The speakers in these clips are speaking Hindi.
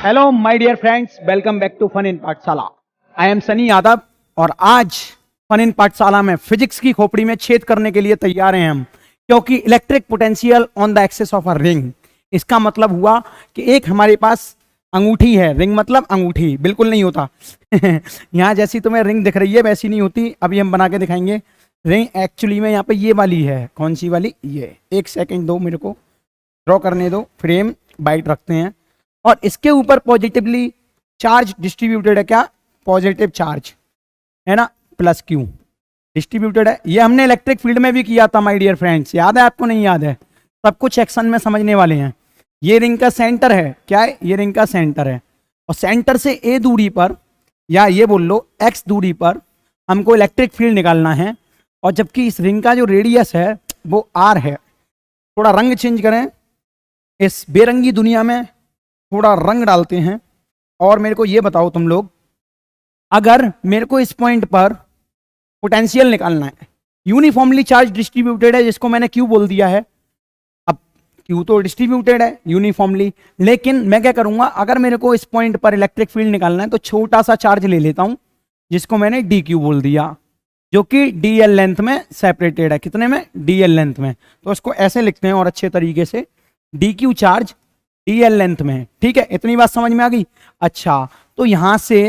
Hello my dear friends, welcome back to fun in Pathshala. I M Sunny Yadav और आज फन इन पाठशाला में फिजिक्स की खोपड़ी में छेद करने के लिए तैयार हैं हम, क्योंकि electric potential on the axis of a ring. इसका मतलब हुआ कि एक हमारे पास अंगूठी है, रिंग मतलब अंगूठी, बिल्कुल नहीं होता यहाँ जैसी तुम्हें रिंग दिख रही है वैसी नहीं होती, अभी हम बना के दिखाएंगे। रिंग एक्चुअली में यहाँ पे ये वाली है। कौन सी वाली? ये। एक सेकेंड दो, मेरे को ड्रॉ करने दो, फ्रेम बाइट रखते हैं। और इसके ऊपर पॉजिटिवली चार्ज डिस्ट्रीब्यूटेड है। क्या? पॉजिटिव चार्ज है ना, प्लस क्यू डिस्ट्रीब्यूटेड है। ये हमने इलेक्ट्रिक फील्ड में भी किया था माय डियर फ्रेंड्स, याद है आपको? नहीं याद है? सब कुछ एक्शन में समझने वाले हैं। ये रिंग का सेंटर है। क्या है? ये रिंग का सेंटर है और सेंटर से ए दूरी पर, या ये बोल लो एक्स दूरी पर, हमको इलेक्ट्रिक फील्ड निकालना है। और जबकि इस रिंग का जो रेडियस है वो आर है। थोड़ा रंग चेंज करें, इस बेरंगी दुनिया में थोड़ा रंग डालते हैं। और मेरे को ये बताओ तुम लोग, अगर मेरे को इस पॉइंट पर पोटेंशियल निकालना है, यूनिफॉर्मली चार्ज डिस्ट्रीब्यूटेड है जिसको मैंने क्यू बोल दिया है। अब क्यू तो डिस्ट्रीब्यूटेड है यूनिफॉर्मली, लेकिन मैं क्या करूंगा, अगर मेरे को इस पॉइंट पर इलेक्ट्रिक फील्ड निकालना है तो छोटा सा चार्ज ले लेता हूं जिसको मैंने डी क्यू बोल दिया, जो कि डी एल लेंथ में सेपरेटेड है। कितने में? डी एल लेंथ में। तो इसको ऐसे लिखते हैं और अच्छे तरीके से, D Q charge DL length में। ठीक है, इतनी बात समझ में आ गई? अच्छा, तो यहां से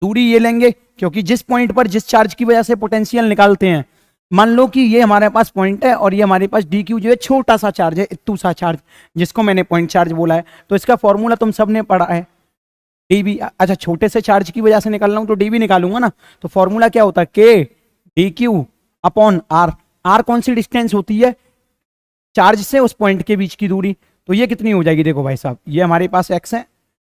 दूरी ये लेंगे, क्योंकि जिस पॉइंट पर जिस चार्ज की वजह से पोटेंशियल निकालते हैं, मान लो कि ये हमारे पास पॉइंट है और ये हमारे पास डी क्यू जो है छोटा सा चार्ज है, इतू सा चार्ज, जिसको मैंने पॉइंट चार्ज बोला है। तो इसका फॉर्मूला तुम सबने पढ़ा है, डीबी। अच्छा, छोटे से चार्ज की वजह से निकाल रहा हूं तो डीबी निकालूंगा ना, तो फॉर्मूला क्या होता है? K D Q upon R. R कौन सी डिस्टेंस होती है? चार्ज से उस पॉइंट के बीच की दूरी। तो ये कितनी हो जाएगी? देखो भाई साहब, ये हमारे पास x है,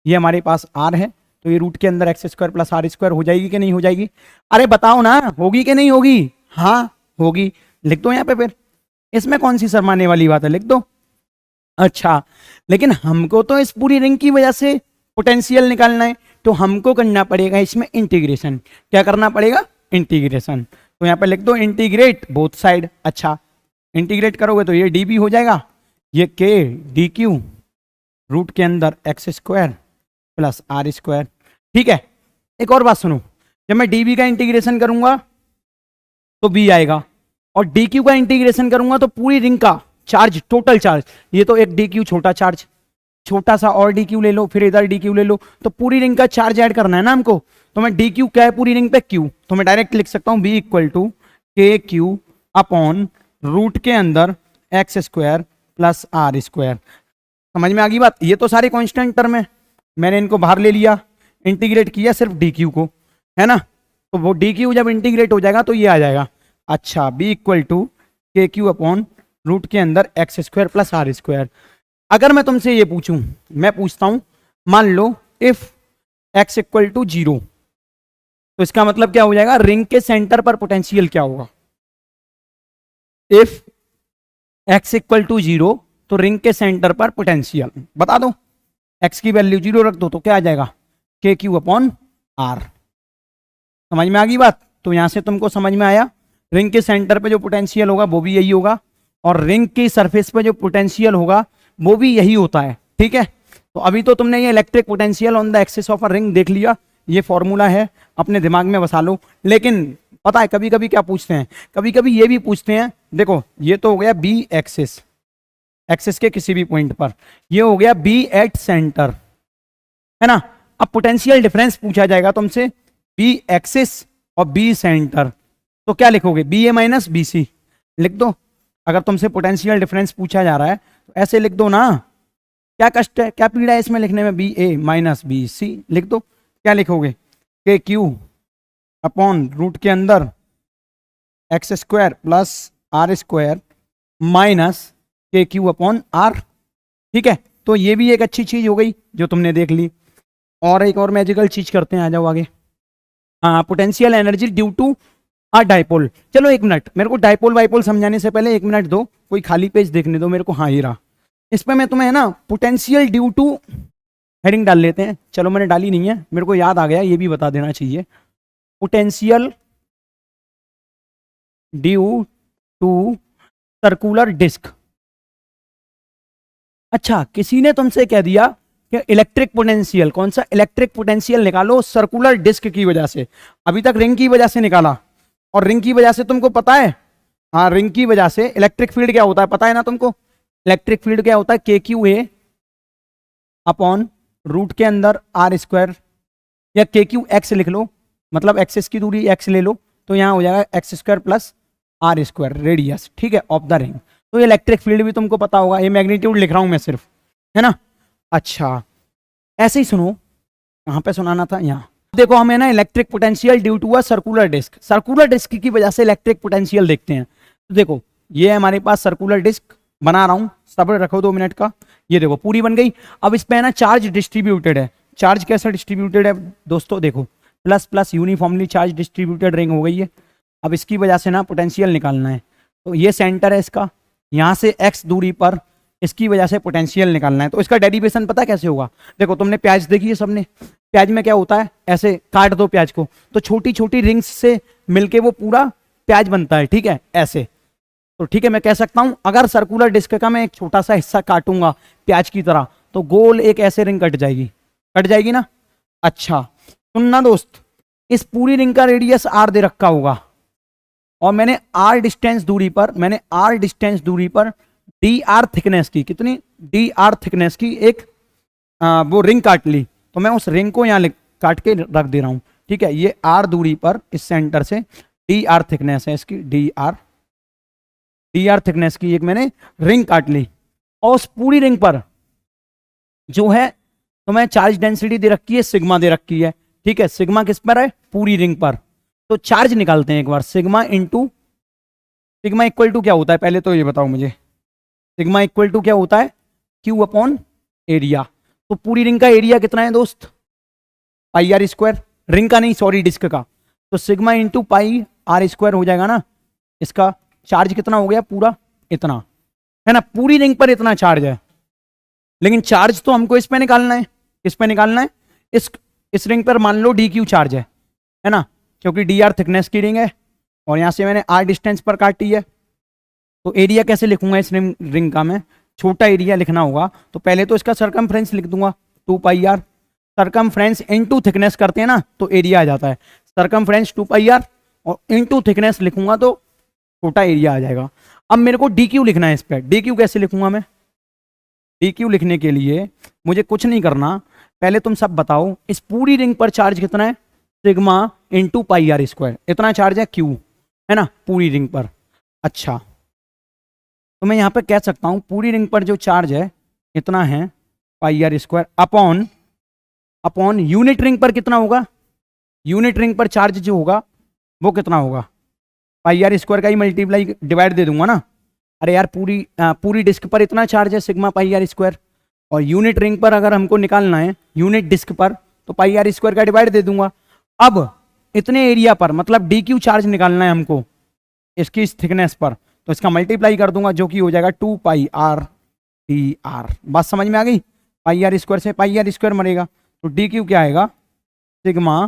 ये हमारे पास r है, तो ये रूट के अंदर x square plus r square हो जाएगी कि नहीं हो जाएगी? अरे बताओ ना, होगी कि नहीं होगी? हाँ होगी। लिख दो यहाँ पे फिर, इसमें कौन सी शर्माने वाली बात है, लिख दो। अच्छा, लेकिन हमको तो इस पूरी रिंग की वजह से पोटेंशियल निकालना है, तो हमको करना पड़ेगा इसमें इंटीग्रेशन। क्या करना पड़ेगा? इंटीग्रेशन। तो यहाँ पे लिख दो इंटीग्रेट बोथ साइड। अच्छा, इंटीग्रेट करोगे तो ये डी बी हो जाएगा, ये के डी क्यू रूट के अंदर x square plus r square. ठीक है, एक और बात सुनो, जब मैं डी बी का इंटीग्रेशन करूंगा तो बी आएगा, और डी क्यू का इंटीग्रेशन करूंगा तो पूरी रिंग का चार्ज, टोटल चार्ज, ये तो एक डी क्यू छोटा चार्ज, छोटा सा और डी क्यू ले लो, फिर इधर डी क्यू ले लो, तो पूरी रिंग का चार्ज ऐड करना है ना हमको। तो मैं डी क्यू क्या है पूरी रिंग पे? क्यू। तो मैं डायरेक्ट लिख सकता हूं b equal to k q upon root के अंदर x square plus r square. समझ में आ गई बात? ये तो सारे कांस्टेंट टर्म है, मैंने इनको बाहर ले लिया, इंटीग्रेट किया सिर्फ डी क्यू को, है ना। तो वो डी क्यू जब इंटीग्रेट हो जाएगा तो ये आ जाएगा। अच्छा, b equal to k q upon root के अंदर x square plus r square. अगर मैं तुमसे ये पूछूं, मैं पूछता हूं, मान लो इफ एक्स इक्वल टू 0, तो इसका मतलब क्या हो जाएगा? रिंग के सेंटर पर पोटेंशियल क्या होगा? इफ x इक्वल टू 0, तो रिंग के सेंटर पर पोटेंशियल बता दो। x की वैल्यू 0 रख दो तो क्या आ जाएगा? K q upon are. समझ में आ गई बात? तो यहां से तुमको समझ में आया, रिंग के सेंटर पे जो पोटेंशियल होगा वो भी यही होगा, और रिंग की सरफेस पे जो पोटेंशियल होगा वो भी यही होता है। ठीक है, तो अभी तो तुमने ये electric potential on the axis of a ring देख लिया, ये फॉर्मूला है, अपने दिमाग में बसा लो। लेकिन पता है कभी कभी क्या पूछते हैं? कभी कभी ये भी पूछते हैं, देखो ये तो हो गया बी एक्सिस, एक्सिस के किसी भी पॉइंट पर, ये हो गया बी एट सेंटर, है ना। अब पोटेंशियल डिफरेंस पूछा जाएगा तुमसे, बी एक्सिस और बी सेंटर, तो क्या लिखोगे? बी ए माइनस बी सी लिख दो। अगर तुमसे पोटेंशियल डिफरेंस पूछा जा रहा है तो ऐसे लिख दो ना, क्या कष्ट है, क्या पीड़ा है इसमें लिखने में? बी ए माइनस बी सी लिख दो। क्या लिखोगे? के क्यू अपॉन रूट के अंदर x square plus r square minus k q upon r. ठीक है, तो ये भी एक अच्छी चीज हो गई जो तुमने देख ली। और एक और मैजिकल चीज करते हैं, आ जाओ आगे। हाँ, potential energy due to a dipole. चलो एक मिनट, मेरे को डाइपोल वाइपोल समझाने से पहले 1 मिनट दो, कोई खाली पेज देखने दो मेरे को। हाँ, ये रहा। इस पर मैं तुम्हें ना पोटेंशियल ड्यू टू हेडिंग डाल लेते हैं। चलो मैंने डाली नहीं है, मेरे को याद आ गया, ये भी बता देना चाहिए। Potential due to circular disc. अच्छा, किसी ने तुमसे कह दिया कि इलेक्ट्रिक पोटेंशियल, कौन सा इलेक्ट्रिक पोटेंशियल निकालो सर्कुलर डिस्क की वजह से। अभी तक रिंग की वजह से निकाला, और रिंग की वजह से तुमको पता है, हाँ रिंग की वजह से इलेक्ट्रिक फील्ड क्या होता है पता है ना तुमको। इलेक्ट्रिक फील्ड क्या होता है, के क्यू ए अपॉन रूट के अंदर आर स्क्वायर, या के क्यू एक्स लिख लो, मतलब एक्सेस की दूरी एक्स ले लो, तो यहाँ हो जाएगा x square plus r square radius, ठीक है, ऑफ द रिंग। तो ये इलेक्ट्रिक फील्ड भी तुमको पता होगा, ये मैग्नीट्यूड लिख रहा हूं मैं सिर्फ, है ना। अच्छा ऐसे ही सुनो, कहाँ पे सुनाना था, यहाँ देखो हमें ना electric potential due to a circular disc, circular disc की वजह से इलेक्ट्रिक पोटेंशियल देखते हैं। तो देखो ये हमारे पास सर्कुलर डिस्क बना रहा हूं, सब्र रखो 2 मिनट का, ये देखो पूरी बन गई। अब इस पे ना चार्ज डिस्ट्रीब्यूटेड है, चार्ज कैसा डिस्ट्रीब्यूटेड है दोस्तों, देखो plus plus uniformly charge distributed ring हो गई है। अब इसकी वजह से ना पोटेंशियल निकालना है, तो ये सेंटर है इसका, यहाँ से x दूरी पर इसकी वजह से पोटेंशियल निकालना है। तो इसका डेरिवेशन पता कैसे होगा, देखो तुमने प्याज देखी है सबने, प्याज में क्या होता है, ऐसे काट दो प्याज को तो छोटी छोटी रिंग्स से मिलके वो पूरा प्याज बनता है, ठीक है ऐसे। तो ठीक है मैं कह सकता हूं अगर सर्कुलर डिस्क का मैं एक छोटा सा हिस्सा काटूंगा प्याज की तरह, तो गोल एक ऐसे रिंग कट जाएगी ना। अच्छा सुनना दोस्त, इस पूरी रिंग का रेडियस r दे रखा होगा, और मैंने r डिस्टेंस दूरी पर dr थिकनेस की, कितनी dr थिकनेस की एक वो रिंग काट ली, तो मैं उस रिंग को यहाँ काट के रख दे रहा हूं, ठीक है। ये r दूरी पर इस सेंटर से dr थिकनेस है इसकी, dr थिकनेस की एक मैंने रिंग काट ली, और उस पूरी रिंग पर जो है तो मैं चार्ज डेंसिटी दे रखी है, सिग्मा दे रखी है, ठीक है। सिग्मा किस पर है, पूरी रिंग पर। तो चार्ज निकालते हैं एक बार, सिग्मा इक्वल टू क्या होता है पहले तो ये बताओ मुझे, सिग्मा इक्वल टू क्या होता है, क्यू अपॉन एरिया। तो पूरी रिंग का एरिया कितना है दोस्त, पाई आर स्क्वायर, रिंग का नहीं सॉरी डिस्क का, तो sigma into pi r square हो जाएगा ना। इसका चार्ज कितना हो गया, पूरा इतना, है ना, पूरी रिंग पर इतना चार्ज है। लेकिन चार्ज तो हमको इस पे निकालना है, किस पे निकालना है, इस रिंग पर मान लो डी क्यू चार्ज है ना, क्योंकि डी आर थिकनेस की रिंग है, और यहां से मैंने आर डिस्टेंस पर काटी है। तो एरिया कैसे लिखूंगा इस रिंग का, मैं छोटा एरिया लिखना होगा, तो पहले तो इसका सरकमफ्रेंस लिख दूंगा 2 पाई आर, सरकमफ्रेंस इनटू थिकनेस करते हैं ना तो एरिया आ जाता है, सरकमफ्रेंस 2 पाई आर और इनटू थिकनेस लिखूंगा तो छोटा एरिया आ जाएगा। अब मेरे को डी क्यू लिखना है इस पर, डी क्यू कैसे लिखूंगा मैं, डी क्यू लिखने के लिए मुझे कुछ नहीं करना, पहले तुम सब बताओ इस पूरी रिंग पर चार्ज कितना है, sigma into pi r square, इतना चार्ज है क्यू, है ना पूरी रिंग पर। अच्छा तो मैं यहां पे कह सकता हूं पूरी रिंग पर जो चार्ज है इतना है pi r square upon unit ring पर कितना होगा, यूनिट रिंग पर चार्ज जो होगा वो कितना होगा, पाई आर स्क्वायर का ही मल्टीप्लाई डिवाइड दे दूंगा ना। अरे यार पूरी डिस्क पर इतना चार्ज है सिग्मा पाई आर स्क्वायर, और यूनिट रिंग पर अगर हमको निकालना है यूनिट डिस्क पर तो पाई आर स्क्वायर का डिवाइड दे दूंगा। अब इतने एरिया पर मतलब डी क्यू चार्ज निकालना है हमको इसकी इस थिकनेस पर, तो इसका मल्टीप्लाई कर दूंगा जो कि हो जाएगा 2 पाई आर डी आर। बात समझ में आ गई, पाई आर स्क्वायर से पाई आर स्क्वायर मरेगा, तो डी क्यू क्या आएगा, sigma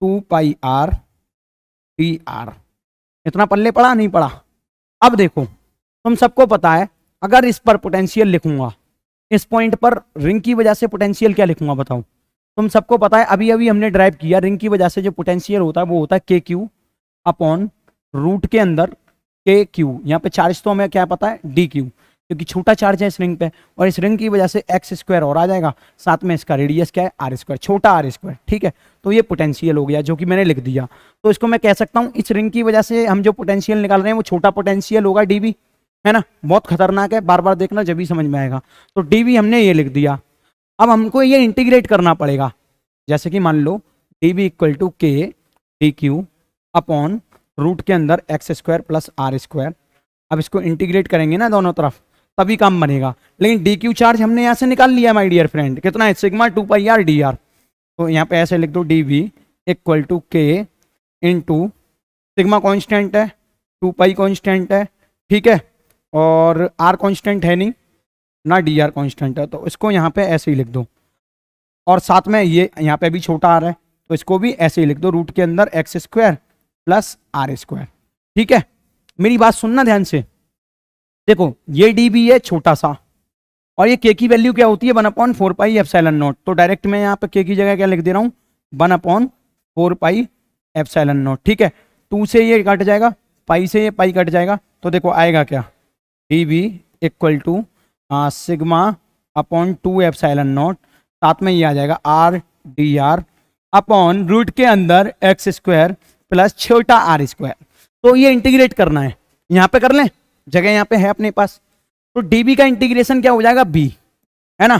2 pi are d are. इतना पल्ले पड़ा नहीं पड़ा। अब देखो तुम सबको पता है अगर इस पर पोटेंशियल लिखूंगा, इस पॉइंट पर रिंग की वजह से पोटेंशियल क्या लिखूंगा बताओ, तुम सबको पता है अभी अभी हमने ड्राइव किया, रिंग की वजह से जो पोटेंशियल होता है वो होता है के क्यू अपॉन रूट के अंदर के क्यू, यहाँ पे चार्ज तो हमें क्या पता है डी क्यू, क्योंकि छोटा चार्ज है इस रिंग पे, और इस रिंग की वजह से एक्स स्क्वायर और आ जाएगा, साथ में इसका रेडियस क्या है आर स्क्वायर, छोटा आर स्क्वायर, ठीक है। तो ये पोटेंशियल हो गया जो कि मैंने लिख दिया। तो इसको मैं कह सकता हूँ इस रिंग की वजह से हम जो पोटेंशियल निकाल रहे हैं वो छोटा पोटेंशियल होगा डीवी, है ना, बहुत खतरनाक है, बार बार देखना जब भी समझ में आएगा। तो डीवी हमने ये लिख दिया। अब हमको ये इंटीग्रेट करना पड़ेगा, जैसे कि मान लो dv equal to k D Q upon root के अंदर x square plus r square. अब इसको इंटीग्रेट करेंगे ना दोनों तरफ तभी काम बनेगा। लेकिन डी क्यू चार्ज हमने यहाँ से निकाल लिया माय डियर फ्रेंड, कितना है sigma 2 pi are d are. तो यहाँ पे ऐसे लिख दो डीवी इक्वल टू के इंटू सिग्मा कॉन्स्टेंट है, 2 पाई कॉन्स्टेंट है, ठीक है, और आर कॉन्स्टेंट है नहीं ना, डी आर कॉन्स्टेंट है, तो इसको यहाँ पे ऐसे ही लिख दो। और साथ में ये यहाँ पे भी छोटा आर है तो इसको भी ऐसे ही लिख दो, रूट के अंदर x square plus r square, ठीक है। मेरी बात सुनना ध्यान से, देखो ये डी भी है छोटा सा, और ये के की वैल्यू क्या होती है 1/4 पाई एप्सिलॉन नॉट। तो डायरेक्ट मैं यहाँ पे के की जगह क्या लिख दे रहा हूँ 1/4 पाई एप्सिलॉन नॉट। ठीक है, 2 से ये कट जाएगा, पाई से ये पाई कट जाएगा, तो देखो आएगा क्या d b equal to sigma upon 2 epsilon naught, साथ में ये आ जाएगा r d r upon root के अंदर एक्स स्क्वायर प्लस छोटा आर स्क्वायर। तो ये इंटीग्रेट करना है, यहाँ पे कर लें, जगह यहाँ पे है अपने पास। तो डीबी का इंटीग्रेशन क्या हो जाएगा बी, है ना।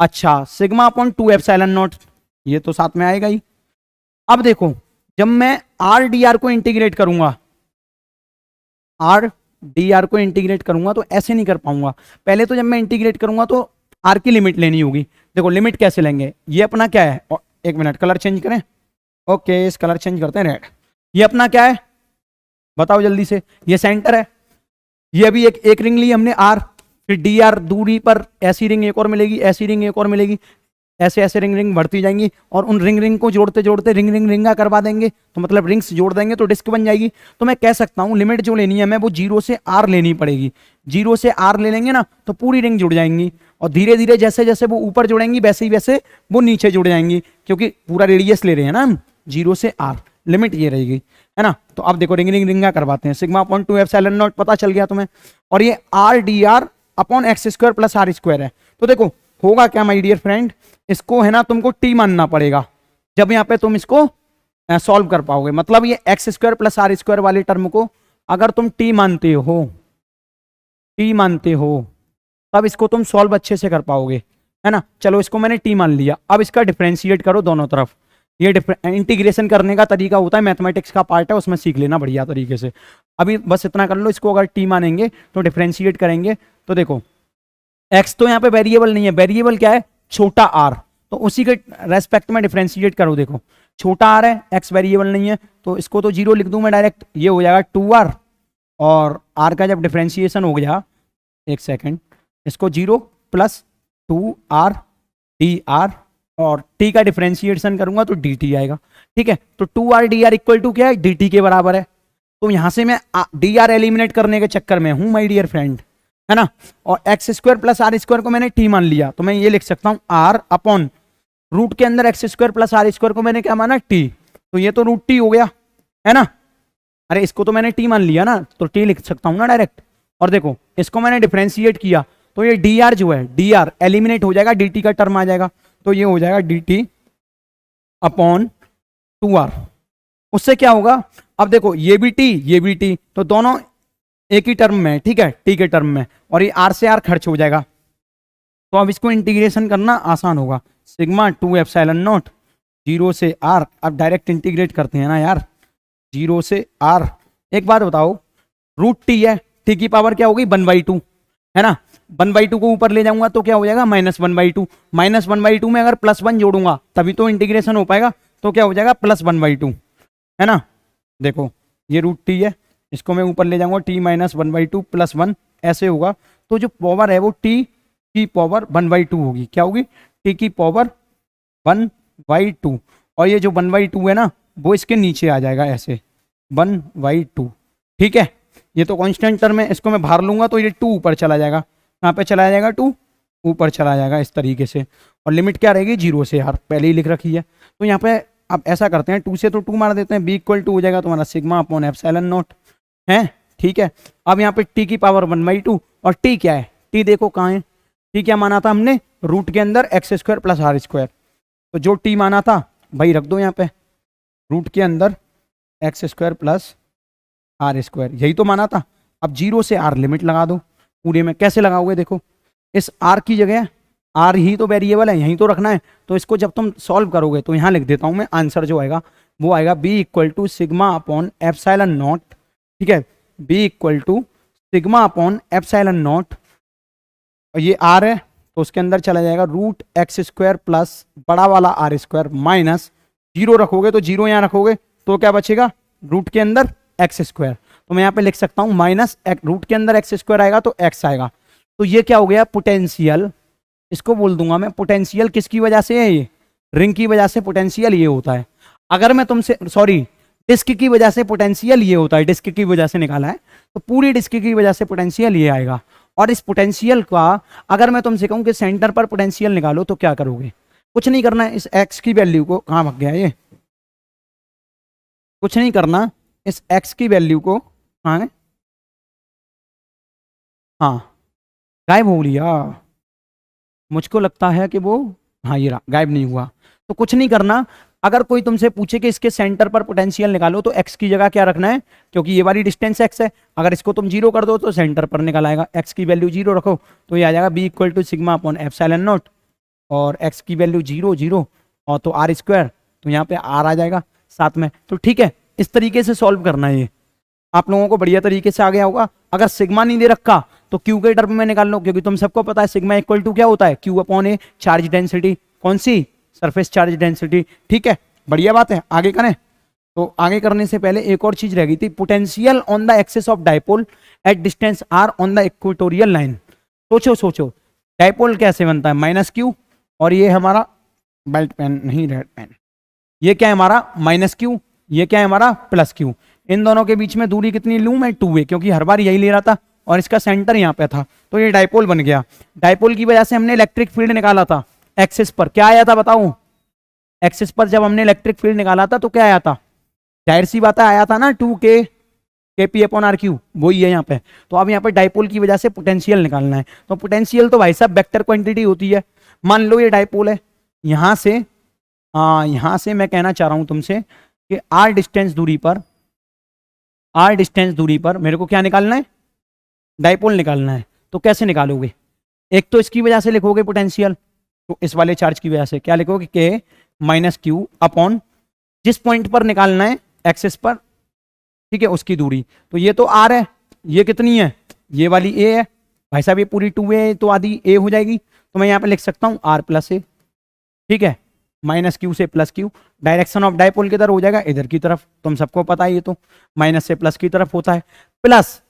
अच्छा, सिग्मा अपॉन 2 एप्सिलॉन नॉट, ये तो साथ में आएगा ही। अब देखो जब मैं आर डी आर को इंटीग्रेट करूंगा, आर डी आर को इंटीग्रेट करूंगा तो ऐसे नहीं कर पाऊंगा। पहले तो जब मैं इंटीग्रेट करूंगा तो आर की लिमिट लेनी होगी। देखो लिमिट कैसे लेंगे, ये अपना क्या है, एक मिनट कलर चेंज करें, ओके इस कलर चेंज करते हैं रेड। ये अपना क्या है बताओ जल्दी से, ये सेंटर है, ये अभी एक रिंग ली हमने आर, फिर डी आर दूरी पर ऐसी रिंग एक और मिलेगी, ऐसी रिंग एक और मिलेगी, ऐसे ऐसे रिंग रिंग बढ़ती जाएंगी, और उन रिंग रिंग को जोड़ते जोड़ते रिंग रिंग रिंगा करवा देंगे, तो मतलब रिंग्स जोड़ देंगे तो डिस्क बन जाएगी। तो मैं कह सकता हूं लिमिट जो लेनी है हमें वो 0 से आर लेनी पड़ेगी। 0 से आर ले लेंगे ना तो पूरी रिंग जुड़ जाएंगी, और धीरे धीरे जैसे जैसे वो ऊपर जुड़ेंगी वैसे ही वैसे वो नीचे जुड़ जाएंगी, क्योंकि पूरा रेडियस ले रहे हैं ना हम, 0 से आर लिमिट ये रहेगी, है ना। तो अब देखो रिंग रिंग रिंगा करवाते हैं, सिग्मा अपॉन 2 एप्सिलॉन नॉट पता चल गया तुम्हें, और ये r d r upon x square plus r square है। तो देखो होगा क्या माय डियर फ्रेंड, इसको है ना तुमको टी मानना पड़ेगा जब यहाँ पे तुम इसको सॉल्व कर पाओगे। मतलब ये x square plus r square वाले टर्म को अगर तुम टी मानते हो, टी मानते हो, तब इसको तुम सॉल्व अच्छे से कर पाओगे, है ना। चलो इसको मैंने टी मान लिया, अब इसका डिफरेंशिएट करो दोनों तरफ। ये इंटीग्रेशन करने का तरीका होता है, मैथमेटिक्स का पार्ट है, उसमें सीख लेना बढ़िया तरीके से। अभी बस इतना कर लो, इसको अगर टी मानेंगे तो डिफरेंशिएट करेंगे तो देखो एक्स तो यहाँ पे वेरिएबल नहीं है, वेरिएबल क्या है छोटा आर, तो उसी के रेस्पेक्ट में डिफरेंशिएट करो। देखो छोटा आर है, एक्स वेरिएबल नहीं है, तो इसको तो 0 लिख दूं मैं डायरेक्ट, ये हो जाएगा 2r, और आर का जब डिफरेंशिएशन हो गया, एक सेकेंड, इसको 0 प्लस 2r dr, और t का डिफरेंशिएशन करूंगा तो dt आएगा। ठीक है, तो 2r dr इक्वल टू क्या है dt के बराबर है। तो यहां से मैं dr एलिमिनेट करने के चक्कर में हूं माय डियर फ्रेंड, है ना। और x square plus r square को मैंने टी मान लिया, तो मैं ये लिख सकता हूं आर अपॉन रूट के अंदर x square plus r square को मैंने क्या माना टी, तो ये तो रूट टी हो गया, है ना। अरे इसको तो मैंने टी मान लिया ना, तो टी लिख सकता हूं ना डायरेक्ट। और देखो इसको मैंने डिफरेंशिएट किया तो ये डी आर जो है, डी आर एलिमिनेट हो जाएगा, डी टी का टर्म आ जाएगा, तो ये हो जाएगा डी टी अपॉन 2r। उससे क्या होगा, अब देखो ये भी टी ये भी टी, तो दोनों एक ही टर्म में, ठीक है टी के टर्म में, और ये आर से आर खर्च हो जाएगा। तो अब इसको इंटीग्रेशन करना आसान होगा, सिग्मा 2 एप्सिलॉन नॉट 0 से आर, अब डायरेक्ट इंटीग्रेट करते हैं ना यार, 0 से आर। एक बात बताओ, रूट टी है, टी की पावर क्या होगी 1/2, है ना। 1/2 को ऊपर ले जाऊंगा तो क्या हो जाएगा -1/2, -1/2 में अगर +1 जोड़ूंगा तभी तो इंटीग्रेशन हो पाएगा, तो क्या हो जाएगा +1/2, है ना। देखो ये रूट टी है, इसको मैं ऊपर ले जाऊंगा t -1/2 +1 ऐसे होगा, तो जो पावर है वो t की पावर 1/2 होगी, क्या होगी t की पावर 1/2, और ये जो 1/2 है ना वो इसके नीचे आ जाएगा ऐसे 1/2। ठीक है, ये तो कांस्टेंट टर्म है, इसको मैं बाहर लूंगा तो ये 2 ऊपर चला जाएगा, यहाँ पे चला जाएगा 2 ऊपर चला जाएगा इस तरीके से, और लिमिट क्या रहेगी 0 से, यार पहले ही लिख रखी है। तो यहाँ पे अब ऐसा करते हैं, 2 से तो 2 मार देते हैं, b इक्वल टू हो जाएगा तुम्हारा सिग्मा अपॉन एप्सिलॉन नॉट है। ठीक है, अब यहाँ पे t की पावर 1/2, और t क्या है, t देखो कहाँ है, t क्या माना था हमने रूट के अंदर x square plus r square, तो जो t माना था भाई रख दो यहाँ पे, रूट के अंदर x square plus r square, यही तो माना था। अब 0 से r लिमिट लगा दो पूरे में, कैसे लगाओगे देखो, इस r की जगह r ही तो वेरिएबल है, यहीं तो रखना है, तो इसको जब तुम सॉल्व करोगे तो यहाँ लिख देता हूँ मैं, आंसर जो आएगा वो आएगा b equal to sigma upon epsilon naught, ठीक है, b equal to sigma upon epsilon naught, और ये r है तो उसके अंदर चला जाएगा रूट एक्स स्क्वायर प्लस बड़ा वाला आर स्क्वायर माइनस 0 रखोगे तो 0 यहाँ रखोगे तो क्या बचेगा रूट के अंदर एक्स स्क्वायर, तो मैं यहाँ पे लिख सकता हूँ माइनस रूट के अंदर एक्स स्क्वायर आएगा तो x आएगा। तो ये क्या हो गया पोटेंशियल, इसको बोल दूंगा मैं पोटेंशियल, किसकी वजह से है, ये रिंग की वजह से पोटेंशियल ये होता है। अगर मैं तुमसे सॉरी डिस्क की वजह से पोटेंशियल ये होता है, डिस्क की वजह से निकाला है, तो पूरी डिस्क की वजह से पोटेंशियल ये आएगा। और इस पोटेंशियल का अगर मैं तुमसे कहूं कि सेंटर पर पोटेंशियल निकालो तो क्या करोगे? कुछ नहीं करना है, इस एक्स की वैल्यू को, कहां भाग गया ये, कुछ नहीं करना, इस एक्स की वैल्यू को, कहां है, हाँ गायब हो लिया, मुझको लगता है कि वो, हाँ ये रहा, गायब नहीं हुआ। तो कुछ नहीं करना, अगर कोई तुमसे पूछे कि इसके सेंटर पर पोटेंशियल निकालो तो एक्स की जगह क्या रखना है, क्योंकि ये वाली डिस्टेंस एक्स है, अगर इसको तुम जीरो कर दो तो सेंटर पर निकल आएगा, एक्स की वैल्यू जीरो रखो तो ये आ जाएगा b equal to sigma upon epsilon naught, और एक्स की वैल्यू जीरो जीरो और तो आर स्क्वायर, तो यहाँ पे आर आ जाएगा साथ में। तो ठीक है, इस तरीके से सॉल्व करना है, ये आप लोगों को बढ़िया तरीके से आ गया होगा। अगर सिग्मा नहीं दे रखा तो क्यू के टर्म में निकाल लो, क्योंकि तुम सबको पता है सिग्मा इक्वल टू क्या होता है, क्यू अपॉन ए चार्ज डेंसिटी, कौन सी, सरफेस चार्ज डेंसिटी। ठीक है, बढ़िया बात है, आगे करें। तो आगे करने से पहले एक और चीज रह गई थी, potential on the axis of dipole at distance r on the equatorial line. सोचो सोचो, डाइपोल कैसे बनता है, माइनस क्यू, और ये हमारा बेल्ट पेन नहीं, रेड पेन, ये क्या है हमारा माइनस क्यू, ये क्या है हमारा प्लस क्यू। इन दोनों के बीच में दूरी कितनी लूं मैं, 2a, क्योंकि हर बार यही ले रहा था और इसका सेंटर यहाँ पे था, तो ये डाइपोल बन गया। डाइपोल की वजह से हमने इलेक्ट्रिक फील्ड निकाला था एक्सिस पर, क्या आया था बताऊं, एक्सिस पर जब हमने इलेक्ट्रिक फील्ड निकाला था तो क्या आया था, जाहिर सी बात है आया था ना 2k KP upon r Q, वही है यहाँ पे। तो अब यहाँ पे डाइपोल की वजह से पोटेंशियल निकालना है, तो पोटेंशियल तो भाई साहब वेक्टर क्वांटिटी होती है। मान लो ये डाइपोल है, यहाँ से मैं कहना चाह रहा हूं तुमसे कि आर डिस्टेंस दूरी पर मेरे को क्या निकालना है, डाइपोल निकालना है। तो कैसे निकालोगे, एक तो इसकी वजह से लिखोगे पोटेंशियल, तो इस वाले चार्ज की वजह से क्या लिखोगे, के माइनस क्यू अपॉन जिस पॉइंट पर निकालना है एक्सिस पर, ठीक है, उसकी दूरी। तो ये तो आर है, ये कितनी है, ये वाली ए है भाई साहब, ये पूरी 2a तो आधी ए हो जाएगी, तो मैं यहाँ पे लिख सकता हूँ आर प्लस ए, ठीक है, माइनस क्यू से plus Q. Direction of dipole किधर हो जाएगा, इधर की तरफ, तुम सबको पता है ये तो माइनस से प्लस की तरफ होता है, प्लस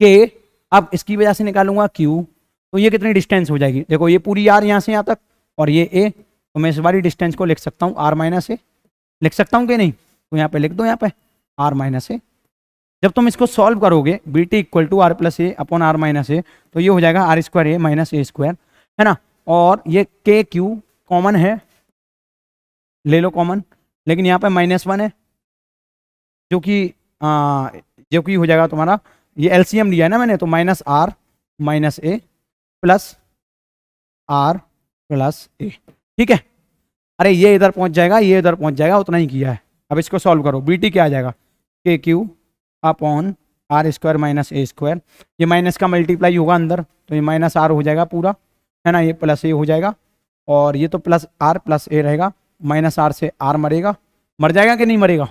के, अब इसकी वजह से निकालूंगा क्यू, तो ये कितनी डिस्टेंस हो जाएगी, देखो ये पूरी आर यहाँ से यहाँ तक और ये ए, तो मैं इस वाली डिस्टेंस को लिख सकता हूँ आर माइनस ए, लिख सकता हूँ कि नहीं, तो यहाँ पे लिख दो, यहाँ पे आर माइनस ए। जब तुम इसको सॉल्व करोगे B T equal to r plus a upon r minus a, तो ये हो जाएगा r square a minus a square, है ना, और ये के क्यू कॉमन है, ले लो कॉमन, लेकिन यहाँ पे -1 है, जो कि हो जाएगा तुम्हारा, ये एलसीएम लिया है ना मैंने, तो minus r minus a plus r plus a, ठीक है। अरे ये इधर पहुंच जाएगा, ये इधर पहुंच जाएगा, उतना ही किया है। अब इसको सॉल्व करो, बी टी क्या आ जाएगा, k q upon r square minus a square, ये माइनस का मल्टीप्लाई होगा अंदर, तो ये माइनस आर हो जाएगा पूरा, है ना, ये प्लस ए हो जाएगा, और ये तो प्लस ए रहेगा, माइनस आर से आर मरेगा, मर जाएगा कि नहीं मरेगा,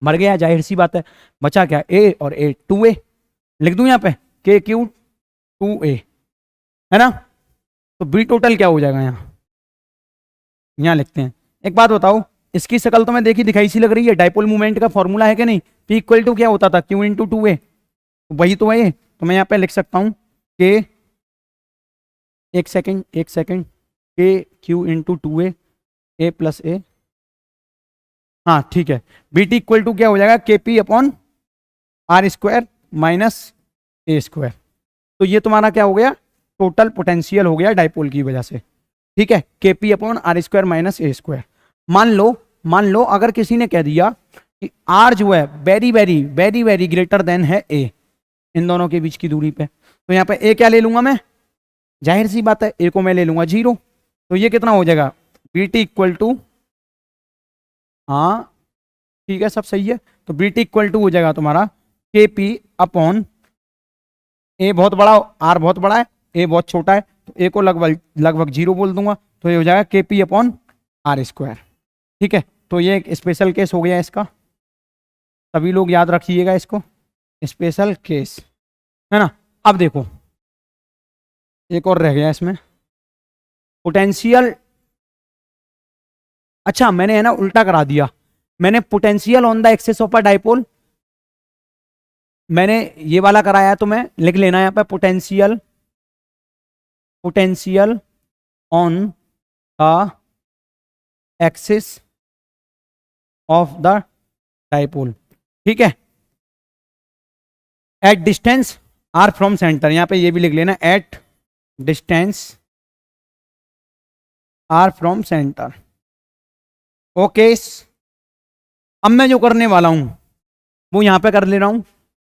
मर गया, जाहिर सी बात है। बचा क्या, ए और ए, 2a लिख दूं यहाँ पे, के क्यू 2a, है ना, तो बी टोटल क्या हो जाएगा, यहाँ लिखते हैं। एक बात बताओ, इसकी शक्ल तो मैं देखी दिखाई सी लग रही है, डाइपोल मूवमेंट का फॉर्मूला है कि नहीं, पी इक्वल टू क्या होता था, क्यू इंटू 2a, वही तो है ये, तो मैं यहाँ पे लिख सकता हूँ के, एक सेकेंड के क्यू इंटू 2a ए प्लस ए, हाँ ठीक है, बी टी इक्वल टू क्या हो जाएगा, k p upon r square minus a square. तो ये तुम्हारा क्या हो गया, टोटल पोटेंशियल हो गया डाइपोल की वजह से, ठीक है, k p upon r square minus a square. मान लो अगर किसी ने कह दिया कि आर जो है very very very very greater than है ए, इन दोनों के बीच की दूरी पे, तो यहाँ पे ए क्या ले लूंगा मैं, जाहिर सी बात है ए को मैं ले लूंगा 0, तो ये कितना हो जाएगा, बी टी इक्वल टू, हाँ ठीक है सब सही है, तो बी टी इक्वल टू हो जाएगा तुम्हारा के पी अपॉन, ए बहुत बड़ा, आर बहुत बड़ा है, ए बहुत छोटा है, तो ए को लगभग 0 बोल दूंगा, तो ये हो जाएगा k p upon r square, ठीक है। तो ये एक स्पेशल केस हो गया इसका, सभी लोग याद रखिएगा इसको, स्पेशल केस, है ना। अब देखो एक और रह गया इसमें, पोटेंशियल, अच्छा मैंने है ना उल्टा करा दिया, मैंने potential on the axis of a dipole, मैंने ये वाला कराया, तो मैं लिख लेना यहाँ पे potential on the axis of the dipole, ठीक है, at distance r from centre, यहाँ पे ये भी लिख लेना, at distance r from centre. Okay, अब मैं जो करने वाला हूं वो यहाँ पे कर ले रहा हूं।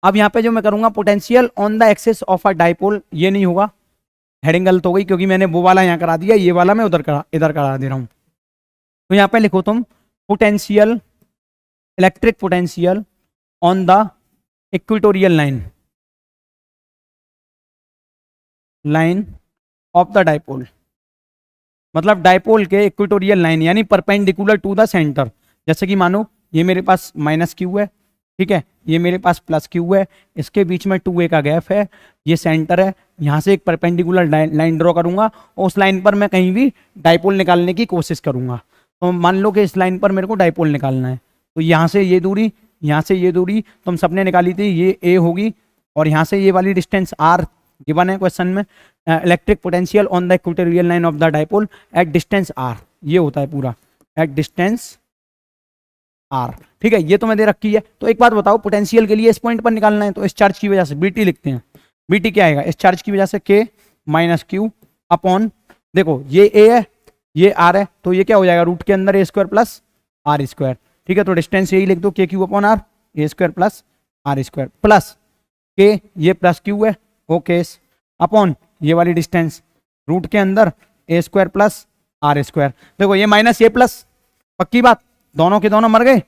अब यहाँ पे जो मैं करूंगा, potential on the axis of a dipole, ये नहीं होगा, हेडिंग गलत हो गई क्योंकि मैंने वो वाला यहाँ करा दिया, ये वाला मैं इधर करा दे रहा हूं। तो यहाँ पे लिखो तुम potential, electric potential on the equatorial line of the dipole, मतलब डाइपोल के इक्वेटोरियल लाइन यानी परपेंडिकुलर टू द सेंटर। जैसे कि मानो ये मेरे पास माइनस क्यू है, ठीक है, ये मेरे पास प्लस क्यू है, इसके बीच में 2a का गैप है, ये सेंटर है, यहाँ से एक परपेंडिकुलर लाइन ड्रॉ करूंगा और उस लाइन पर मैं कहीं भी डाइपोल निकालने की कोशिश करूंगा। तो मान लो कि इस लाइन पर मेरे को डाइपोल निकालना है, तो यहाँ से ये दूरी, यहाँ से ये दूरी तुम सबने निकाली थी, ये a होगी, और यहाँ से ये वाली डिस्टेंस r गिवन है क्वेश्चन में। Electric potential on the equatorial line of the dipole at distance r, ये होता है पूरा एट डिस्टेंस r, ठीक है, ये तो मैं दे रखी है। तो एक बात बताओ, पोटेंशियल के लिए इस पॉइंट पर निकालना है, तो इस चार्ज की वजह से bt लिखते हैं। bt क्या आएगा, इस चार्ज की वजह से k माइनस क्यू अपॉन, देखो ये a है, ये r है, तो ये क्या हो जाएगा, रूट के अंदर a square plus r square, ठीक है। तो डिस्टेंस यही लिख दो, k Q upon r, a square plus r square, plus k, ये प्लस क्यू है, ओके, अपॉन ये वाली डिस्टेंस रूट के अंदर a square plus r square. देखो ये माइनस ये प्लस, पक्की बात, दोनों के दोनों मर गए,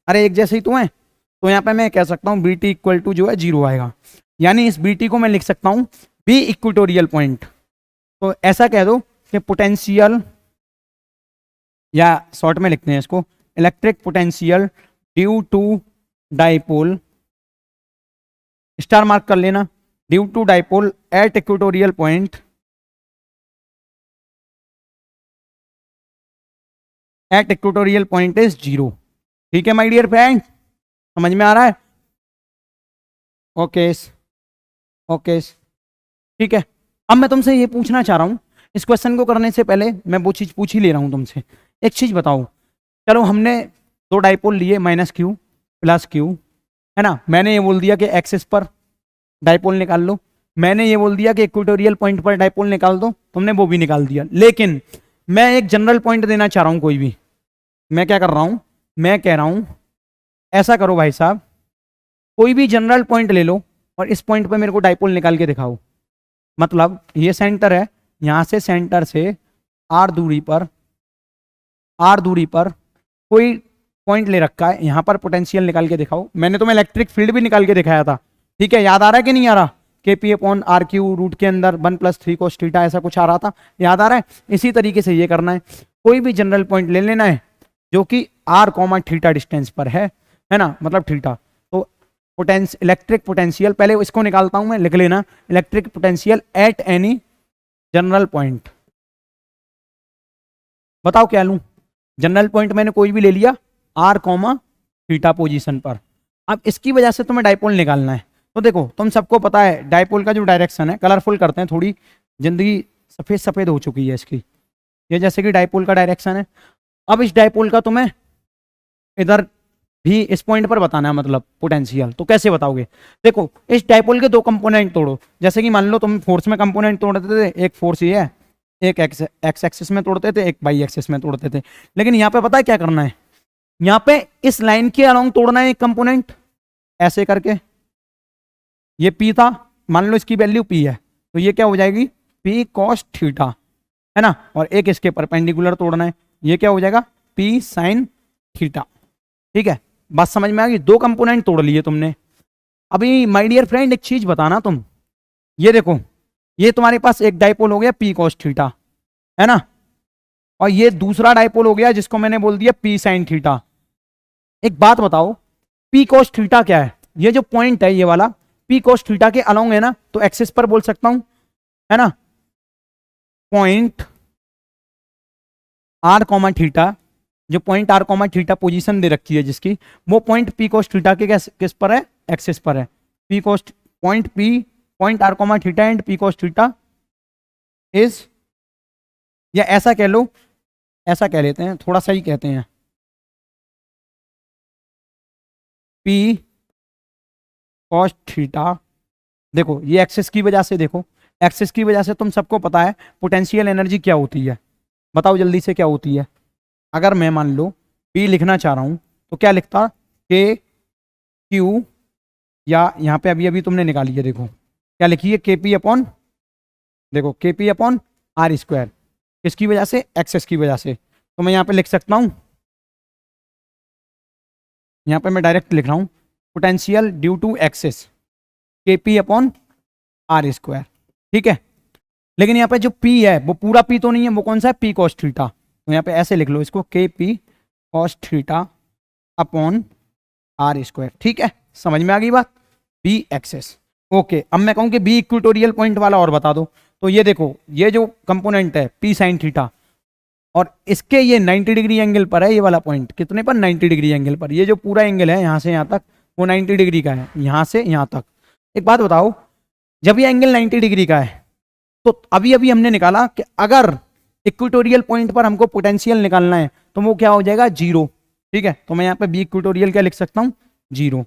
अरे एक जैसे ही तो हैं। तो यहाँ पे मैं कह सकता हूँ bt इक्वल टू जो है 0 आएगा, यानी इस bt को मैं लिख सकता हूँ b इक्वेटोरियल पॉइंट। तो ऐसा कह दो कि पोटेंशियल, या शॉर्ट में लिखते हैं इसको, electric potential due to dipole, star mark कर लेना, due to dipole at equatorial point, at equatorial point is 0। ठीक है माय डियर फ्रेंड, समझ में आ रहा है? ओके ओके, ठीक है। अब मैं तुमसे ये पूछना चाह रहा हूं, इस क्वेश्चन को करने से पहले मैं वो चीज पूछ ही ले रहा हूं तुमसे। एक चीज बताओ, चलो हमने दो डाइपोल लिए, माइनस क्यू प्लस क्यू, है ना, मैंने ये बोल दिया कि एक्सिस पर डाइपोल निकाल लो, मैंने ये बोल दिया कि इक्वेटोरियल पॉइंट पर डाइपोल निकाल दो, तुमने वो भी निकाल दिया। लेकिन मैं एक जनरल पॉइंट देना चाह रहा हूं कोई भी, मैं क्या कर रहा हूं, मैं कह रहा हूं ऐसा करो भाई साहब, कोई भी जनरल पॉइंट ले लो और इस पॉइंट पे मेरे को डाइपोल निकाल के दिखाओ। मतलब ये सेंटर है, यहां से सेंटर से r दूरी पर कोई पॉइंट ले रखा है, यहां पर पोटेंशियल निकाल के दिखाओ। मैंने तुम्हें इलेक्ट्रिक फील्ड भी निकाल के दिखाया था, ठीक है, याद आ रहा है कि नहीं आ रहा? KP upon r q root के अंदर 1 + 3 cos थीटा, ऐसा कुछ आ रहा था, याद आ रहा है? इसी तरीके से ये करना है, कोई भी जनरल पॉइंट ले लेना है जो कि r, थीटा डिस्टेंस पर है ना, मतलब थीटा। तो इलेक्ट्रिक पोटेंशियल, पहले इसको निकालता हूं मैं, लिख लेना, electric potential at any general point. बताओ क्या लूं? जनरल पॉइंट मैंने कोई भी ले लिया r, थीटा पोजीशन पर। अब इसकी वजह से तुम्हें डाइपोल निकालना है। तो देखो तुम सबको पता है डाइपोल का जो डायरेक्शन है, कलरफुल करते हैं, थोड़ी जिंदगी सफेद सफेद हो चुकी है इसकी, ये जैसे कि डाइपोल का डायरेक्शन है। अब इस डाइपोल का तुम्हें इधर भी इस पॉइंट पर बताना है, मतलब पोटेंशियल। तो कैसे बताओगे? देखो इस डाइपोल के दो कंपोनेंट तोड़ो, जैसे कि मान लो तुम फोर्स में कंपोनेंट तोड़ते थे, एक फोर्स ये है, एक एक्स एक्सिस में तोड़ते थे, एक वाई एक्सिस में तोड़ते थे। लेकिन यहाँ पे पता है क्या करना है, यहाँ पे इस लाइन के अलोंग तोड़ना है एक कंपोनेंट, ऐसे करके। ये P था, मान लो इसकी वैल्यू P है, तो ये क्या हो जाएगी, P cos थीटा, है ना। और एक इसके परपेंडिकुलर तोड़ना है, ये क्या हो जाएगा, P sin थीटा। ठीक है, बात समझ में आ गई? दो कंपोनेंट तोड़ लिए तुमने। अभी माय डियर फ्रेंड एक चीज बताना तुम, ये देखो, ये तुम्हारे पास एक डाइपोल हो गया P cos थीटा, है ना, और ये दूसरा डाइपोल हो गया जिसको मैंने बोल दिया P sin थीटा। एक बात बताओ, P cos थीटा क्या है? ये जो पॉइंट है ये वाला P cos थीटा के अलोंग है ना, तो एक्सिस पर बोल सकता हूं, है ना, पॉइंट r, थीटा, जो पॉइंट r, थीटा पोजीशन दे रखी है जिसकी, वो पॉइंट P cos थीटा के किस पर है, एक्सिस पर है। P cos point r, theta and P cos theta is, या ऐसा कह लो, ऐसा कह लेते हैं, थोड़ा सा ही कहते हैं, P cos थीटा देखो ये एक्सेस की वजह से, देखो एक्सेस की वजह से तुम सबको पता है पोटेंशियल एनर्जी क्या होती है, बताओ जल्दी से क्या होती है। अगर मैं मान लो P लिखना चाह रहा हूं तो क्या लिखता, के क्यू, या यहाँ पे अभी अभी तुमने निकाली है, देखो क्या लिखी है, के पी अपॉन, देखो के पी अपॉन आर स्क्वायर, किसकी वजह से, एक्सेस की वजह से। तो मैं यहाँ पे लिख सकता हूँ, यहाँ पे मैं डायरेक्ट लिख रहा हूँ पोटेंशियल ड्यू टू एक्सेस के पी अपॉन आर स्क्वायर, ठीक है। लेकिन यहाँ पे जो P है वो पूरा P तो नहीं है, वो कौन सा है, P कॉस थीटा। तो यहाँ पे ऐसे लिख लो इसको, k p cos theta upon r square, ठीक है, समझ में आ गई बात। B access, okay. अब मैं कहूँ कि बी इक्वेटोरियल पॉइंट वाला और बता दो, तो ये देखो ये जो कंपोनेंट है P साइन थीटा, और इसके ये 90 डिग्री एंगल पर है, ये वाला पॉइंट कितने पर, 90 डिग्री एंगल पर। ये जो पूरा एंगल है यहाँ से यहाँ तक वो 90 डिग्री का है, यहाँ से यहाँ तक। एक बात बताओ, जब ये एंगल 90 डिग्री का है तो अभी अभी हमने निकाला कि अगर इक्वेटोरियल पॉइंट पर हमको पोटेंशियल निकालना है तो वो क्या हो जाएगा, जीरो, ठीक है। तो मैं यहाँ पे बी इक्वेटोरियल क्या लिख सकता हूँ, जीरो।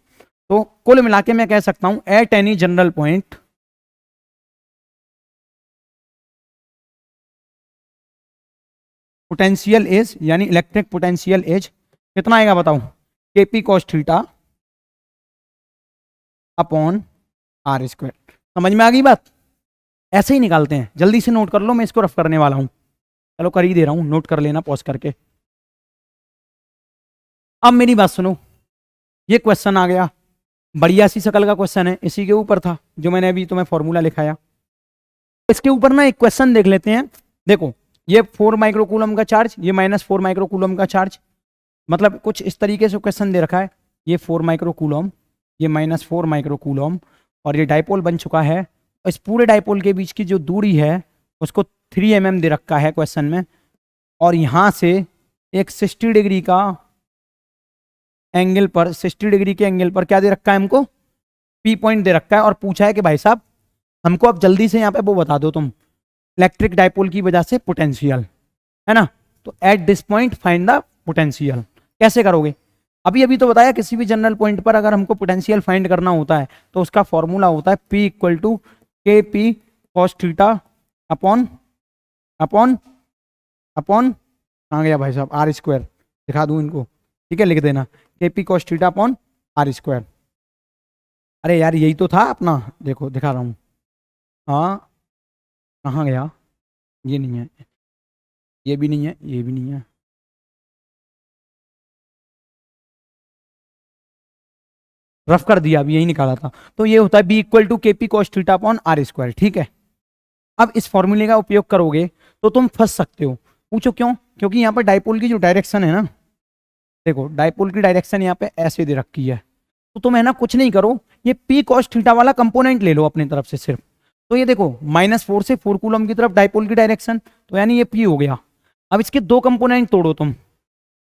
तो कुल मिला के मैं कह सकता हूं at any general point potential is, यानी इलेक्ट्रिक पोटेंशियल इज कितना आएगा बताओ, k p cos theta upon r square. समझ में आ गई बात। ऐसे ही निकालते हैं, जल्दी से नोट कर लो, मैं इसको रफ करने वाला हूं, चलो कर ही दे रहा हूं, नोट कर लेना पॉज करके। अब मेरी बात सुनो, ये क्वेश्चन आ गया, बढ़िया सी शकल का क्वेश्चन है, इसी के ऊपर था जो मैंने अभी तुम्हें फॉर्मूला लिखाया। इसके ऊपर ना एक क्वेश्चन देख लेते हैं। देखो ये 4 माइक्रोकूलम का चार्ज, ये -4 माइक्रोकूलम का चार्ज, मतलब कुछ इस तरीके से क्वेश्चन दे रखा है, ये 4 माइक्रोकूलम, ये -4 माइक्रोकूलम, और ये डाइपोल बन चुका है। इस पूरे डाइपोल के बीच की जो दूरी है उसको 3 mm दे रखा है क्वेश्चन में, और यहाँ से एक 60 डिग्री का एंगल पर, 60 डिग्री के एंगल पर क्या दे रखा है हमको, पी पॉइंट दे रखा है, और पूछा है कि भाई साहब हमको अब जल्दी से यहाँ पे वो बता दो तुम, इलेक्ट्रिक डाइपोल की वजह से पोटेंशियल, है ना। तो at this point find the potential, कैसे करोगे, अभी अभी तो बताया किसी भी जनरल पॉइंट पर अगर हमको पोटेंशियल फाइंड करना होता है तो उसका फॉर्मूला होता है P equal to k p cos theta upon upon upon, कहाँ गया भाई साहब, आर स्क्वायर, दिखा दूं इनको, ठीक है, लिख देना k p cos theta upon r square. अरे यार यही तो था अपना, देखो दिखा रहा हूँ, हाँ कहाँ गया, ये नहीं है, ये भी नहीं है, ये भी नहीं है, रफ कर दिया, अभी यही निकाला था। तो ये होता है b equal to k p cos theta upon r square, ठीक है। अब इस फॉर्मूले का उपयोग करोगे तो तुम फंस सकते हो, पूछो क्यों, क्योंकि यहाँ पर डाइपोल की जो डायरेक्शन है ना, देखो डाइपोल की डायरेक्शन यहाँ पे ऐसे दे रखी है, तो तुम है ना कुछ नहीं करो, ये पी कॉस थीटा वाला कंपोनेंट ले लो अपनी तरफ से सिर्फ। तो ये देखो -4 से 4 कूलम की तरफ डाइपोल की डायरेक्शन, तो यानी ये पी हो गया। अब इसके दो कंपोनेंट तोड़ो तुम,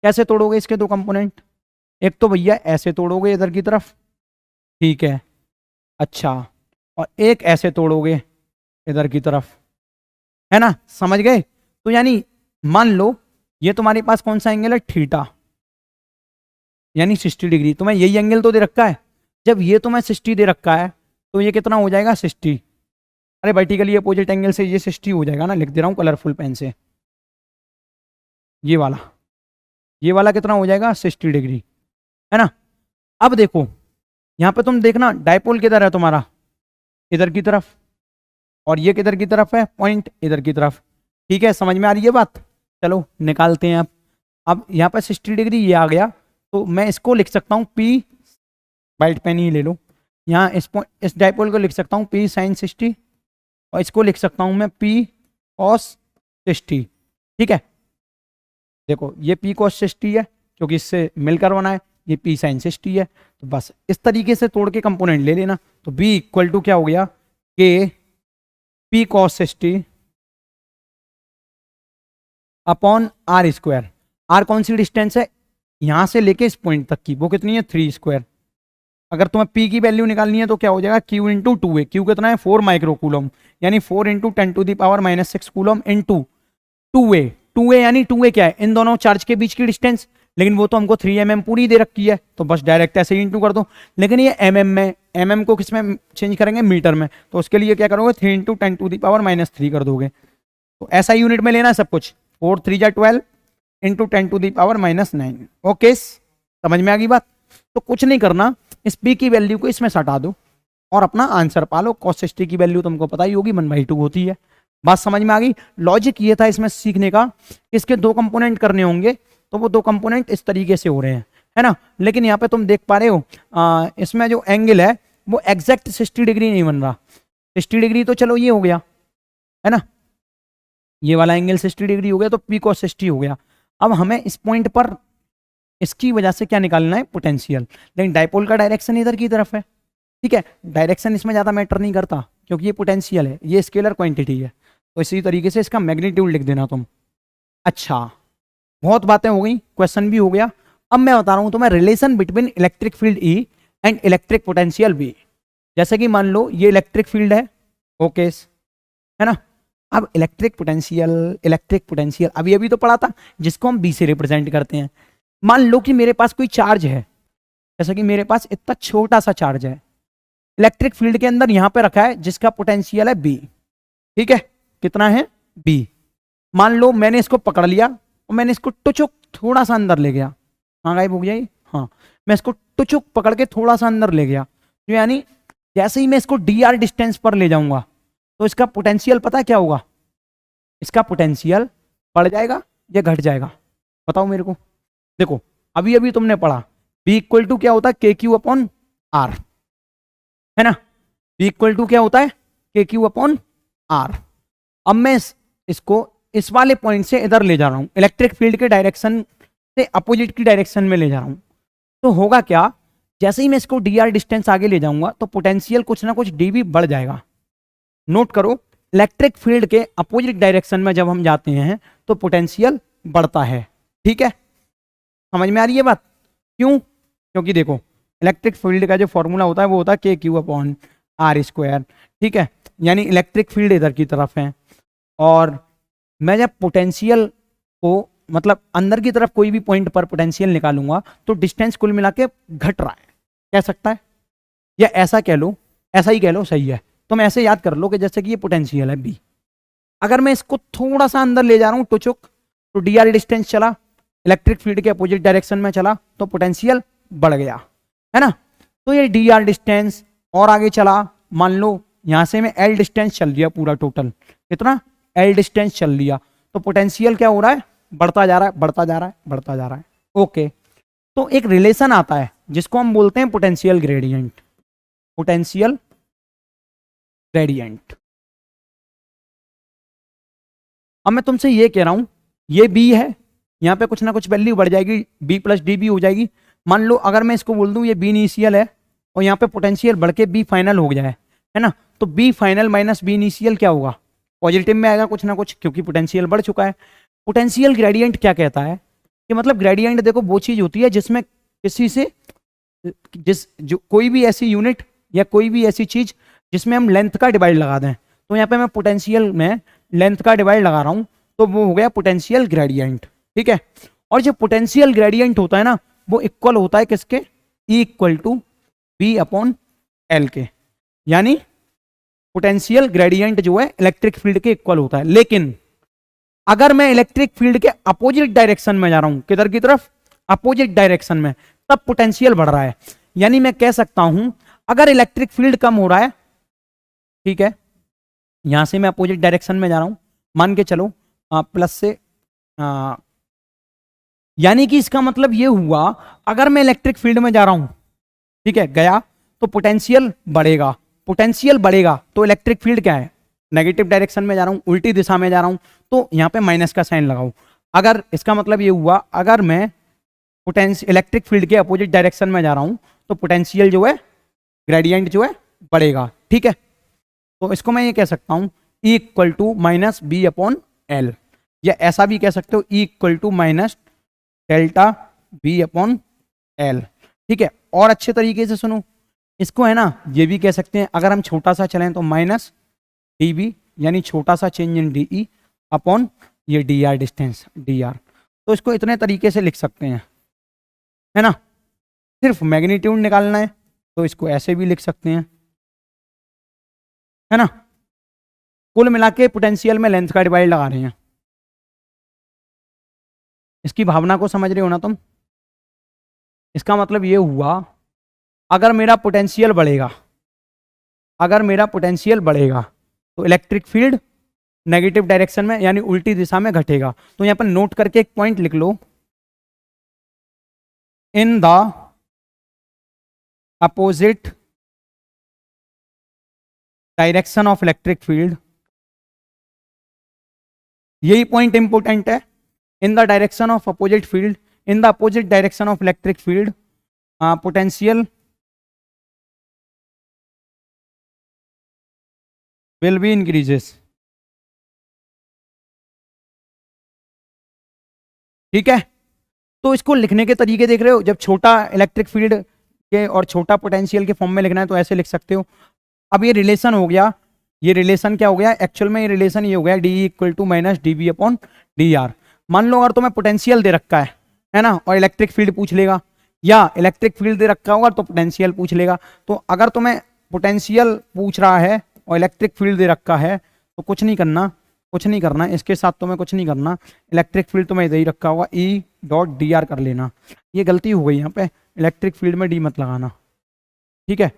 कैसे तोड़ोगे इसके दो कंपोनेंट, एक तो भैया ऐसे तोड़ोगे इधर की तरफ, ठीक है, अच्छा, और एक ऐसे तोड़ोगे इधर की तरफ, है ना, समझ गए। तो यानी मान लो ये तुम्हारे पास कौन सा एंगल है, थीटा, यानी 60 डिग्री, तुम्हें यही एंगल तो दे रखा है, जब ये तुम्हें 60 दे रखा है तो ये कितना हो जाएगा, 60, अरे वर्टिकली अपोजिट एंगल से ये 60 हो जाएगा ना, लिख दे रहा हूँ कलरफुल पेन से, ये वाला कितना हो जाएगा, 60 डिग्री, है ना। अब देखो यहाँ पे तुम देखना डाइपोल किधर है तुम्हारा, इधर की तरफ, और ये किधर की तरफ है, पॉइंट इधर की तरफ, ठीक है, समझ में आ रही है बात। चलो निकालते हैं अब यहाँ पर 60 डिग्री ये आ गया, तो मैं इसको लिख सकता हूँ P, वाइट पेन ही ले लो, यहाँ इस डाइपोल को लिख सकता हूँ P साइन 60, और इसको लिख सकता हूँ मैं P कॉस 60, ठीक है। देखो ये P कॉस 60 है क्योंकि इससे मिलकर बना है, ये P साइन 60 है, तो बस इस तरीके से तोड़ के कंपोनेंट ले लेना। तो B इक्वल टू क्या हो गया, k P cos 60 upon r square. R कौन सी डिस्टेंस है यहां से लेके इस पॉइंट तक की, वो कितनी है, 3 स्क्वायर। अगर तुम्हें P की वैल्यू निकालनी है तो क्या हो जाएगा, Q इंटू 2A, Q कितना है 4 माइक्रोकूलम, यानी 4 into 10⁻⁻6 coulomb into 2A, 2A यानी 2A क्या है, इन दोनों चार्ज के बीच की डिस्टेंस, लेकिन वो तो हमको 3 mm पूरी दे रखी है, तो बस डायरेक्ट ऐसे ही इंटू कर दो। लेकिन ये mm में mm को किस में चेंज करेंगे, मीटर में, तो उसके लिए क्या करोगे 3 × 10⁻³ कर दोगे। तो ऐसा यूनिट में लेना है सब कुछ, 4 3 जा 12 × 10⁻⁹। ओके, समझ में आ गई बात। तो कुछ नहीं करना, इस p की वैल्यू को इसमें सटा दो और अपना आंसर पालो। cos 60 की वैल्यू तुमको पता ही होगी 1/2 होती है। बात समझ में आ गई। लॉजिक ये था इसमें सीखने का, इसके 2 कंपोनेंट करने होंगे, तो वो 2 कंपोनेंट इस तरीके से हो रहे हैं, है ना। लेकिन यहाँ पे तुम देख पा रहे हो इसमें जो एंगल है वो एग्जैक्ट 60 डिग्री नहीं बन रहा। 60 डिग्री तो चलो ये हो गया, है ना, ये वाला एंगल 60 डिग्री हो गया, तो p cos 60 हो गया। अब हमें इस पॉइंट पर इसकी वजह से क्या निकालना है, पोटेंशियल। लेकिन डायपोल का डायरेक्शन इधर की तरफ है, ठीक है, डायरेक्शन इसमें ज्यादा मैटर नहीं करता क्योंकि ये पोटेंशियल है, ये स्केलर क्वांटिटी है। तो इसी तरीके से इसका मैग्नीट्यूड लिख देना तुम। अच्छा, बहुत बातें हो गई, क्वेश्चन भी हो गया। अब मैं बता रहा हूं तुम्हें relation between electric field E and electric potential V। जैसे कि मान लो ये इलेक्ट्रिक फील्ड है, ओके, है ना। अब इलेक्ट्रिक पोटेंशियल अभी अभी तो पढ़ा था, जिसको हम B से रिप्रेजेंट करते हैं। मान लो कि मेरे पास कोई चार्ज है, जैसा कि मेरे पास इतना छोटा सा चार्ज है इलेक्ट्रिक फील्ड के अंदर यहां पे रखा है, जिसका पोटेंशियल है B, ठीक है, कितना है B। मान लो मैंने इसको पकड़ लिया और मैंने इसको टुचुक थोड़ा सा अंदर ले गया, हाँ गायब हो गया ये, हाँ, मैं इसको टुचुक पकड़ के थोड़ा सा अंदर ले गया, तो यानी जैसे ही मैं इसको dr डिस्टेंस पर ले जाऊंगा तो इसका पोटेंशियल पता है क्या होगा, इसका पोटेंशियल बढ़ जाएगा या घट जाएगा, बताओ मेरे को। देखो अभी अभी तुमने पढ़ा B इक्वल टू क्या होता है, KQ/R, है ना। B इक्वल टू क्या होता है, KQ/R। अब मैं इसको इस वाले पॉइंट से इधर ले जा रहा हूं, इलेक्ट्रिक फील्ड के डायरेक्शन से अपोजिट की डायरेक्शन में ले जा रहा हूं, तो होगा क्या, जैसे ही मैं इसको dr डिस्टेंस आगे ले जाऊंगा तो पोटेंशियल कुछ ना कुछ dV बढ़ जाएगा। नोट करो, इलेक्ट्रिक फील्ड के अपोजिट डायरेक्शन में जब हम जाते हैं तो पोटेंशियल बढ़ता है, ठीक है, समझ में आ रही है बात। क्यों, क्योंकि देखो इलेक्ट्रिक फील्ड का जो फॉर्मूला होता है वो होता है KQ/R², ठीक है, यानी इलेक्ट्रिक फील्ड इधर की तरफ है और मैं जब पोटेंशियल को मतलब अंदर की तरफ कोई भी पॉइंट पर पोटेंशियल निकालूंगा तो डिस्टेंस कुल मिला के घट रहा है, कह सकता है, या ऐसा कह लो, ऐसा ही कह लो, सही है। तुम ऐसे याद कर लो कि जैसे कि ये पोटेंशियल है B, अगर मैं इसको थोड़ा सा अंदर ले जा रहा हूं टुचुक, तो dr डिस्टेंस चला, इलेक्ट्रिक फील्ड के अपोजिट डायरेक्शन में चला तो पोटेंशियल बढ़ गया, है ना। तो ये dr डिस्टेंस और आगे चला, मान लो यहां से मैं L डिस्टेंस चल लिया पूरा टोटल, कितना L डिस्टेंस चल लिया, तो पोटेंशियल क्या हो रहा है, बढ़ता जा रहा है, बढ़ता जा रहा है, बढ़ता जा रहा है। ओके, तो एक रिलेशन आता है जिसको हम बोलते हैं पोटेंशियल ग्रेडियंट, पोटेंशियल ग्रेडियंट। अब मैं तुमसे ये कह रहा हूं ये B है, यहां पे कुछ ना कुछ वैल्यू बढ़ जाएगी, B + dB हो जाएगी। मान लो अगर मैं इसको बोल दूं ये B इनिशियल है और यहाँ पे पोटेंशियल बढ़ के B फाइनल हो जाए, है ना, तो B final minus B initial क्या होगा, पॉजिटिव में आएगा कुछ ना कुछ, क्योंकि पोटेंशियल बढ़ चुका है। पोटेंशियल ग्रेडियंट क्या कहता है कि मतलब ग्रेडियंट देखो वो चीज होती है जिसमें किसी से जो कोई भी ऐसी यूनिट या कोई भी ऐसी चीज जिसमें हम लेंथ का डिवाइड लगा दें, तो यहाँ पे मैं पोटेंशियल में लेंथ का डिवाइड लगा रहा हूं तो वो हो गया पोटेंशियल ग्रेडियंट, ठीक है। और जो पोटेंशियल ग्रेडियंट होता है ना वो इक्वल होता है किसके, E = B/L के, यानी पोटेंशियल ग्रेडियंट जो है इलेक्ट्रिक फील्ड के इक्वल होता है। लेकिन अगर मैं इलेक्ट्रिक फील्ड के अपोजिट डायरेक्शन में जा रहा हूं, किधर की तरफ, अपोजिट डायरेक्शन में, तब पोटेंशियल बढ़ रहा है। यानी मैं कह सकता हूं अगर इलेक्ट्रिक फील्ड कम हो रहा है, ठीक है, यहां से मैं अपोजिट डायरेक्शन में जा रहा हूं, मान के चलो प्लस से, यानी कि इसका मतलब ये हुआ अगर मैं इलेक्ट्रिक फील्ड में जा रहा हूं, ठीक है, गया तो पोटेंशियल बढ़ेगा, पोटेंशियल बढ़ेगा तो इलेक्ट्रिक फील्ड क्या है, नेगेटिव डायरेक्शन में जा रहा हूं, उल्टी दिशा में जा रहा हूं, तो यहां पे माइनस का साइन लगाओ। अगर इसका मतलब ये हुआ अगर मैं पोटेंशियल इलेक्ट्रिक फील्ड के अपोजिट डायरेक्शन में जा रहा हूं तो पोटेंशियल जो है ग्रेडियंट जो है बढ़ेगा, ठीक है। तो इसको मैं ये कह सकता हूं E = -B/L, या ऐसा भी कह सकते हो E = -ΔB/L, ठीक है। और अच्छे तरीके से सुनो इसको, है ना, ये भी कह सकते हैं अगर हम छोटा सा चलें तो -dB, यानी छोटा सा चेंज इन DE अपॉन ये dr डिस्टेंस dr। तो इसको इतने तरीके से लिख सकते हैं, है ना। सिर्फ मैग्नीट्यूड निकालना है तो इसको ऐसे भी लिख सकते हैं, है ना। कुल मिला के पोटेंशियल में लेंथ का डिवाइड लगा रहे हैं। इसकी भावना को समझ रहे हो ना तुम। इसका मतलब ये हुआ, अगर मेरा पोटेंशियल बढ़ेगा, अगर मेरा पोटेंशियल बढ़ेगा तो इलेक्ट्रिक फील्ड नेगेटिव डायरेक्शन में यानी उल्टी दिशा में घटेगा। तो यहां पर नोट करके एक पॉइंट लिख लो, in the opposite direction of electric field, यही पॉइंट इंपोर्टेंट है। In the direction of opposite field, in the opposite direction of electric field potential will be increases. ठीक है, तो इसको लिखने के तरीके देख रहे हो। जब छोटा इलेक्ट्रिक फील्ड के और छोटा पोटेंशियल के फॉर्म में लिखना है तो ऐसे लिख सकते हो। अब ये रिलेशन हो गया, ये रिलेशन क्या हो गया एक्चुअल में, ये रिलेशन ये हो गया d equal to minus d b upon d r. मान लो अगर तुम्हें पोटेंशियल दे रखा है ना, और इलेक्ट्रिक फील्ड पूछ लेगा, या इलेक्ट्रिक फील्ड दे रखा होगा तो पोटेंशियल पूछ लेगा। तो अगर तुम्हें पोटेंशियल पूछ रहा है और इलेक्ट्रिक फील्ड दे रखा है तो कुछ नहीं करना, कुछ नहीं करना, इसके साथ तुम्हें कुछ नहीं करना। इलेक्ट्रिक फील्ड तुम्हें इधर ही रखा होगा, ई डॉट डी आर कर लेना। ये गलती हो गई यहाँ पे, इलेक्ट्रिक फील्ड में डी मत लगाना, ठीक है।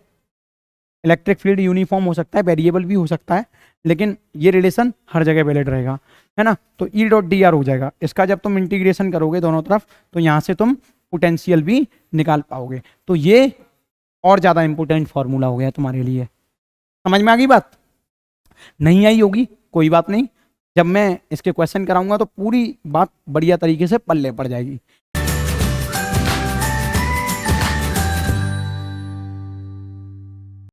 इलेक्ट्रिक फील्ड यूनिफॉर्म हो सकता है, वेरिएबल भी हो सकता है, लेकिन ये रिलेशन हर जगह वैलिड रहेगा, है ना। तो ई डॉट डी आर हो जाएगा। इसका जब तुम इंटीग्रेशन करोगे दोनों तरफ तो यहाँ से तुम पोटेंशियल भी निकाल पाओगे। तो ये और ज़्यादा इंपॉर्टेंट फॉर्मूला हो गया तुम्हारे लिए। समझ में आ गई बात? नहीं आई होगी कोई बात नहीं, जब मैं इसके क्वेश्चन कराऊंगा तो पूरी बात बढ़िया तरीके से पल्ले पड़ जाएगी।